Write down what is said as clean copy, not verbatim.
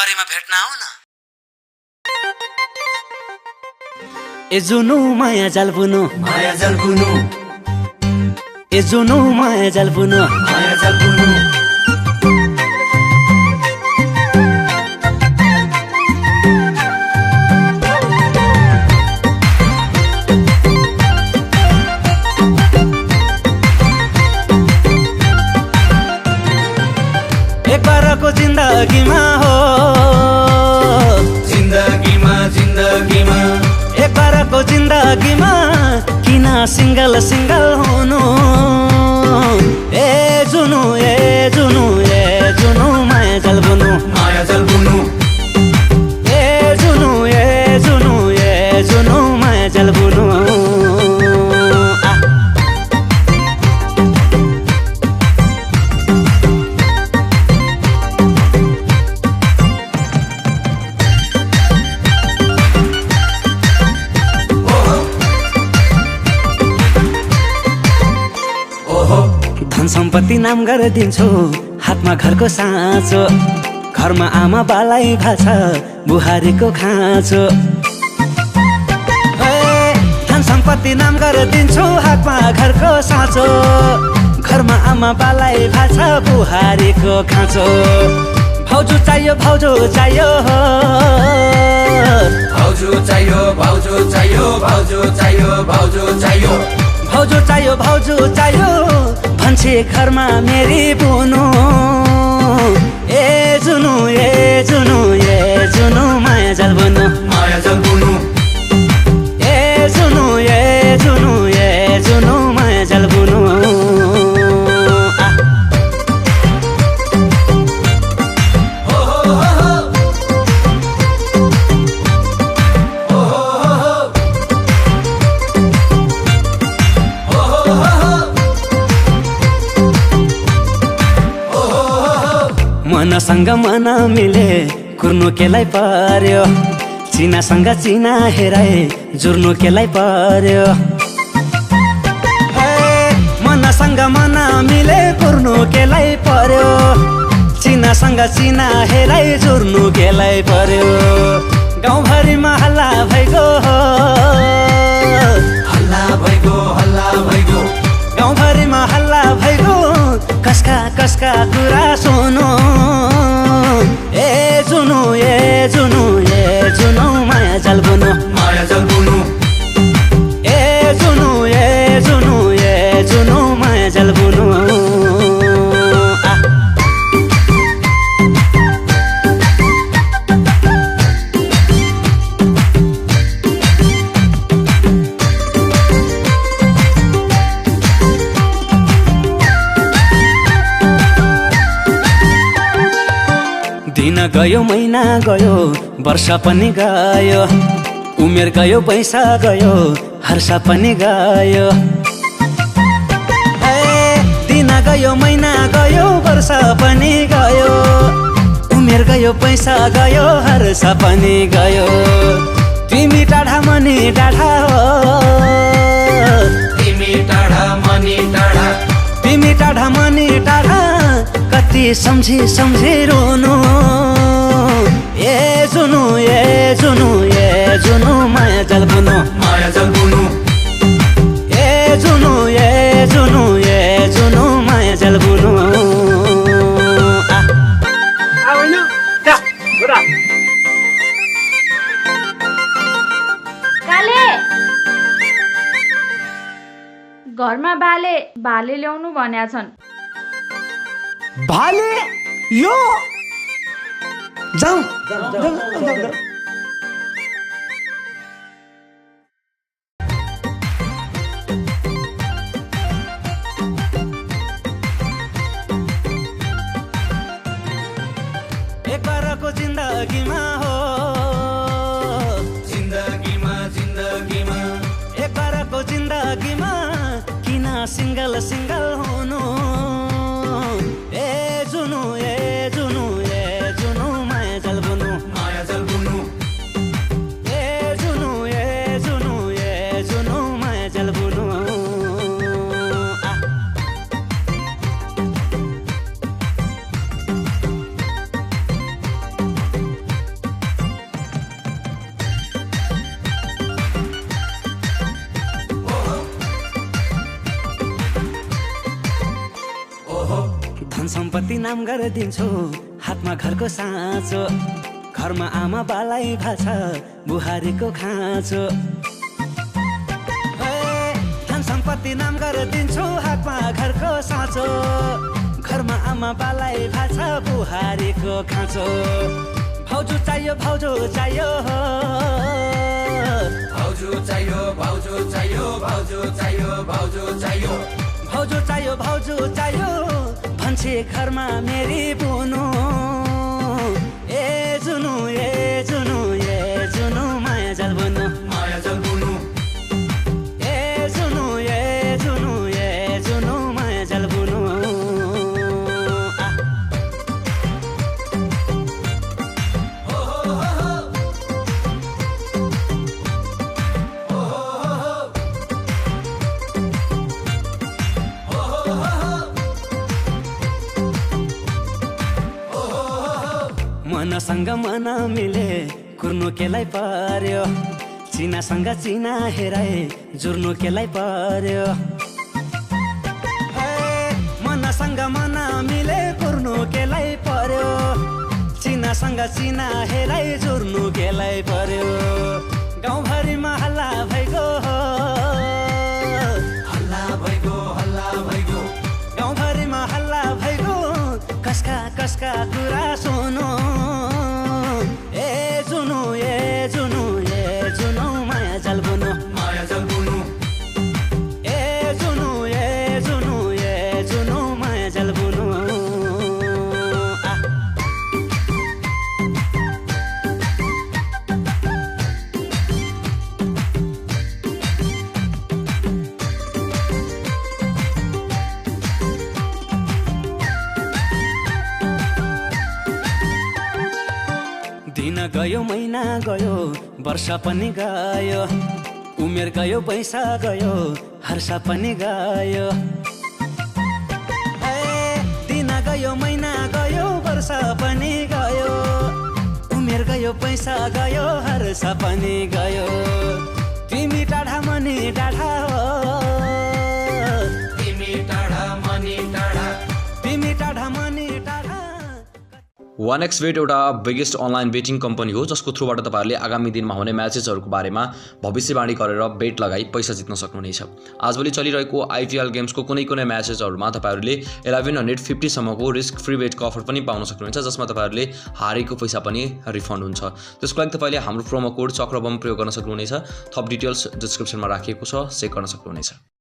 गाउँभरिमा भेट्न आऊ न। ए जुनु माया जाल बुनु माया जाल बुनु, ए जुनु माया जाल बुनु माया जाल बुनु। एक बारको जिन्दगीमा हो, जिन्दगीमा जिन्दगीमा एक बारको जिन्दगीमा किन सिंगल सिंगल हुनु। ए जुनु ए जुनु ए जुनु माया जाल बुनु, माया जाल बुनु। ए जुनु ए जुनु ए जुनु माया जाल बुनु। धन सम्पत्ति नाम गरिदिन्छु, हातमा घरको साँचो, घरमा आमा बालाई भाछ बुहारीको खाँचो। धन सम्पत्ति नाम गरिदिन्छु, हातमा घरको साँचो, घरमा आमा बालाई भाछ बुहारीको खाँचो। भाउजू चाहियो भाउजू चाहियो, भाउजू चाहियो भाउजू चाहियो, भाउजू चाहियो भाउजू चाहियो, भाउजू चाहियो भाउजू चाहियो भन्छे घरमा मेरी बुनु। ए जुनु ए जुनु ए जुनु माया जाल बुनु, माया जाल बुनु। ए जुनु ए जुनु ए जुनु माया जाल बुनु। मनसँग मन मिले कुर्नु केलाई पर्यो, चिनासँग चिना हेराए जुर्नु केलाई पर्यो। मनसँग मन मिले कुर्नु केलाई पर्यो, चिनासँग चिना हेराए जुर्नु केलाई पर्यो। गाउँभरिमा हल्ला भइगयो, हल्ला भइगयो हल्ला भइगयो, गाउँभरिमा हल्ला भइगयो, कसका कसका कुरा सुनु। ए जुनु ए जुनु ए जुनु माया जाल बुनु, माया जाल बुनु। ए जुनु ए जुनु ए जुनु माया जाल बुनु। दिन गयो महिना गयो वर्ष पनि गयो, उमेर गयो पैसा गयो हर्ष पनि गयो। दिन गयो महिना गयो वर्ष पनि गयो, उमेर गयो पैसा गयो हर्ष पनि गयो। तिमी टाढा मनी टाढा हो, तिमी टाढा मनी टाढा, तिमी टाढा मनी टाढा, कति सम्झी सम्झी रोनु। ए जुनु ए जुनु ए जुनु माया जाल बुनु, माया जाल बुनु। ए जुनु ए जुनु ए जुनु माया जाल बुनु। घरमा भाले ल्याउनु भन्या छन्। भाले यो जाऊ एक बारको जिन्दगीमा हो, जिन्दगीमा जिन्दगीमा एक बारको जिन्दगीमा किन सिंगल सिंगल हुनु। ए जुनु ए जुनु ए जुनु माया जाल बुनु, माया जाल बुनु। ए जुनु ए जुनु ए जुनु माया जाल बुनु। धन सम्पत्ति नाम गरिदिन्छु हातमा घरको साँचो घरमा आमा बालाई भाषा बुहारीको खाँचो धन सम्पत्ति नाम गरिदिन्छु हातमा घरको साँचो घरमा आमा बालाई भाषा बुहारीको खाँचो भाउजू चाहियो भाउजू चाहियो भाउजू चाहियो भाउजू चाहियो भाउजू चाहियो भाउजू चाहियो भाउजू चाहियो भाउजू चाहियो भन्छे घरमा मेरी बुनु ए जुनु ए जुनु ए जुनु माया जाल बुनु माया जल बुनु ए जुनु ए जुनु ए जुनु माया जाल बुनु मनसँग मन मिले कुर्नु केलाई पर्यो चिनासँग चिना हेराए जुर्नु केलाई पर्यो मनसँग मन मिले कुर्नु केलाई पर्यो चिनासँग चिना हेराए जुर्नु केलाई पर्यो गाउँभरिमा हल्ला भइगयो हल्ला भइगयो हल्ला भइगयो गाउँभरिमा हल्ला भइगयो कसका कसका कुरा सुनु ए जुनु ए जुनु ए जुनु माया जाल बुनु माया जल बुनु ए जुनु ए जुनु ए जुनु माया जाल बुनु दिन गयो महिना गयो वर्ष पनि गयो उमेर गयो पैसा गयो हर्ष पनि गयो दिन गयो महिना गयो वर्ष पनि गयो उमेर गयो पैसा गयो हर्ष पनि गयो तिमी टाढा मनी टाढा हो तिमी टाढा मनी टाढा तिमी टाढा मनी टाढा 1xBet एउटा बिगेस्ट अनलाइन बेटिङ कम्पनी हो जसको थ्रुबाट तपाईहरुले आगामी दिनमा हुने म्याचेसहरुको बारेमा भविष्यवाणी गरेर बेट लगाई पैसा जित्न सक्नुहुनेछ। आजभोलि चलिरहेको आईपीएल गेम्सको कुनै म्याचेसहरुमा तपाईहरुले 1150 सम्मको रिस्क फ्री बेटको अफर पनि पाउन सक्नुहुन्छ जसमा तपाईहरुले हारेको पैसा पनि रिफन्ड हुन्छ। त्यसको लागि तपाईले हाम्रो प्रोमो कोड चक्रबम प्रयोग गर्न सक्नुहुनेछ। थप डिटेल्स डिस्क्रिप्सनमा राखिएको छ, चेक गर्न सक्नुहुनेछ।